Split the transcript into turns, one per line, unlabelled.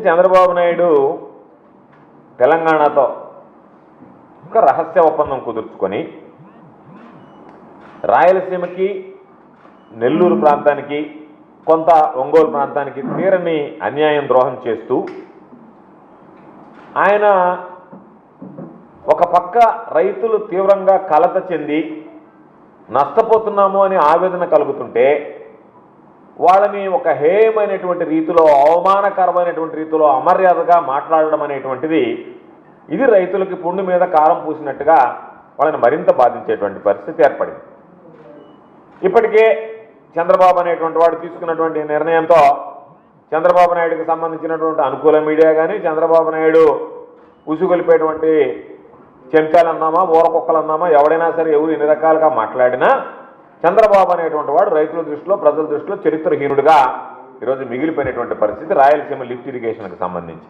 చంద్రబాబు నాయుడు తెలంగాణతో ఒక రహస్య ఒప్పందం కుదుర్చుకొని రాయలసీమకి నెల్లూరు ప్రాంతానికి కొంత ఒంగోలు ప్రాంతానికి తీరని అన్యాయం ద్రోహం చేస్తూ ఆయన ఒక పక్క రైతులు తీవ్రంగా కలత చెంది నష్టపోతున్నాము అని ఆవేదన కలుగుతుంటే వాళ్ళని ఒక హేయమైనటువంటి రీతిలో అవమానకరమైనటువంటి రీతిలో అమర్యాదగా మాట్లాడడం అనేటువంటిది ఇది రైతులకి పుండు మీద కారం పూసినట్టుగా వాళ్ళని మరింత బాధించేటువంటి పరిస్థితి ఏర్పడింది. ఇప్పటికే చంద్రబాబు అనేటువంటి వాడు తీసుకున్నటువంటి నిర్ణయంతో చంద్రబాబు నాయుడుకి సంబంధించినటువంటి అనుకూల మీడియా కానీ చంద్రబాబు నాయుడు ఉసుగొలిపేటువంటి చెంచాలన్నామా ఊరకొక్కలన్నామా ఎవడైనా సరే ఎవరు ఎన్ని రకాలుగా మాట్లాడినా చంద్రబాబు అనేటువంటి వాడు రైతుల దృష్టిలో ప్రజల దృష్టిలో చరిత్రహీనుడిగా ఈరోజు మిగిలిపోయినటువంటి పరిస్థితి రాయలసీమ లిఫ్ట్ ఇరిగేషన్కి సంబంధించి.